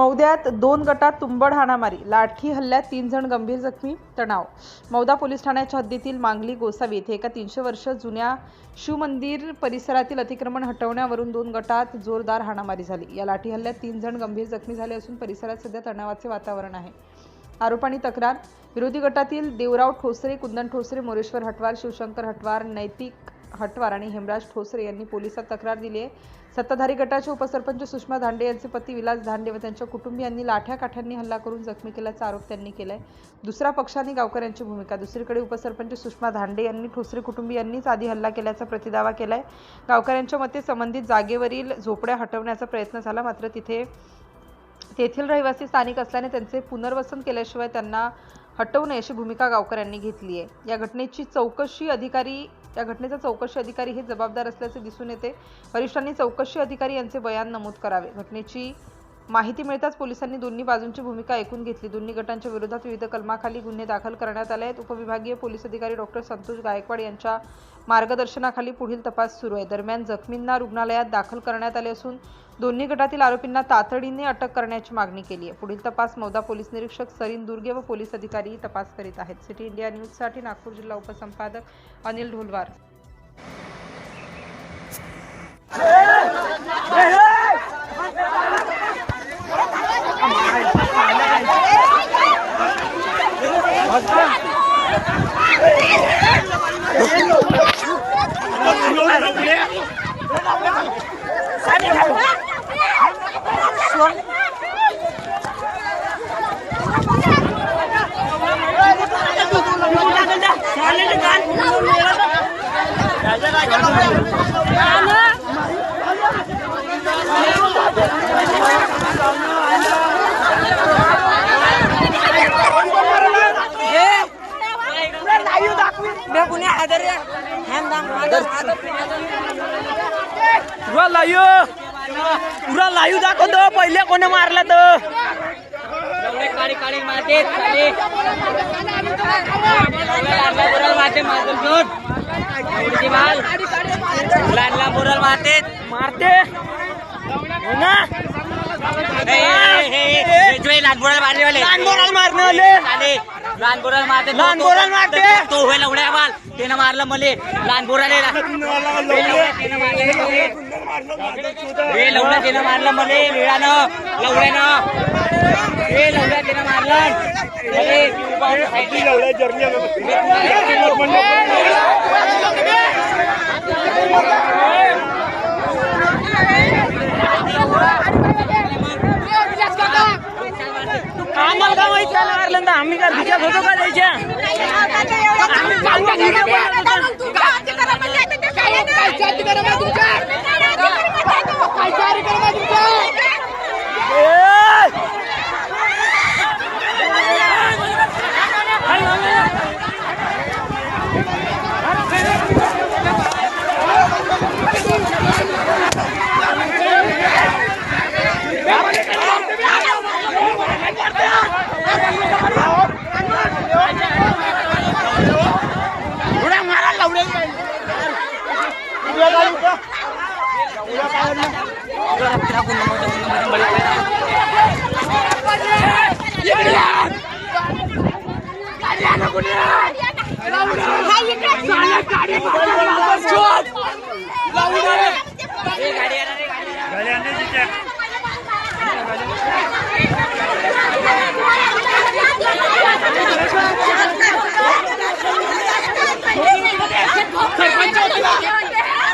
मौद्यात 2 गटात तुंबड हाणामारी, लाठी हल्ल्यात 3 जण गंभीर जखमी. तणाव. मौदा पोलीस ठाण्याच्या हद्दीतील मांगली गोसावी येथे एका 300 वर्ष जुन्या शिवमंदिर परिसरातील अतिक्रमण हटवण्यावरून 2 गटात जोरदार हाणामारी झाली. या लाठी हल्ल्यात 3 जण गंभीर जखमी झाले असून परिसरात सध्या तणावाचे वातावरण आहे. आरोप आणि तक्रार. विरोधी गटातील देवराव ठोसरे, कुंदन ठोसरे, मोरेश्वर हटवार, शिवशंकर हटवार, नैतिक हटवार आणि हेमराज ठोसरे यांनी पोलिसात तक्रार दिली आहे. सत्ताधारी गटाचे उपसरपंच सुषमा धांडे यांचे पती विलास धांडे व त्यांच्या कुटुंबियांनी लाठ्या काठ्यांनी हल्ला करून जखमी केल्याचा आरोप त्यांनी केलाय. दुसरा पक्ष आणि गावकऱ्यांची भूमिका. दुसरीकडे उपसरपंच सुषमा धांडे यांनी ठोसरे कुटुंबियांनीच आधी हल्ला केल्याचा प्रतिदावा केलाय. गावकऱ्यांच्या मते संबंधित जागेवरील झोपड्या हटवण्याचा प्रयत्न झाला, मात्र तेथील रहिवासी स्थानिक असल्याने त्यांचे पुनर्वसन केल्याशिवाय त्यांना हटवू नये अशी भूमिका गावकऱ्यांनी घेतली आहे. या घटनेचा चौकशी अधिकारी हे जबाबदार असल्याचे दिसून येते. वरिष्ठांनी चौकशी अधिकारी यांचे बयान नमूद करावे. घटनेची माहिती मिळताच पोलिसांनी दोन्ही बाजूंची भूमिका ऐकून घेतली. दोन्ही गटांच्या विरोधात विविध कलमाखाली गुन्हे दाखल करण्यात आले आहेत. उपविभागीय पोलीस अधिकारी डॉ. संतोष गायकवाड यांच्या मार्गदर्शनाखाली पुढील तपास सुरू आहे. दरम्यान जखमींना रुग्णालयात दाखल करण्यात आले असून दोन्ही गटातील आरोपींना तातडीने अटक करण्याची मागणी केली आहे. पुढील तपास मौदा पोलीस निरीक्षक सरीन दुर्गे व पोलीस अधिकारी तपास करीत आहेत. सिटी इंडिया न्यूजसाठी नागपूर जिल्हा उपसंपादक अनिल ढोलवार. पुरा लाईव्ह दाखवतो. पहिले कोणी मारला तर काळी काळी मारते लहानला बोरल मारते हो ना. लहान बोराल मारने वाले लहान बोराल मारते तो होय लवड्या बाल त्यानं मारलं मले. लहान बोराले लवड्या त्यानं मारलं मले. वेळानं लवड्यानं लवड्या त्यानं मारलं आम्हाला का माहिती मारलं तर आम्ही का भिजात होतो का द्यायच्या.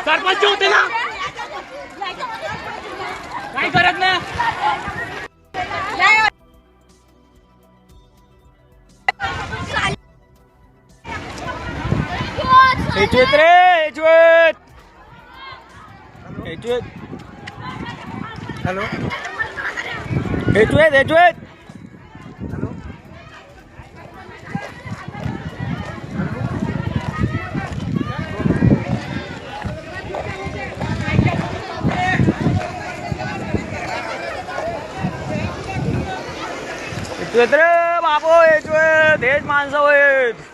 सरपंच होते ना काय करत ना. हॅलो बाबो हेच माणसं होत.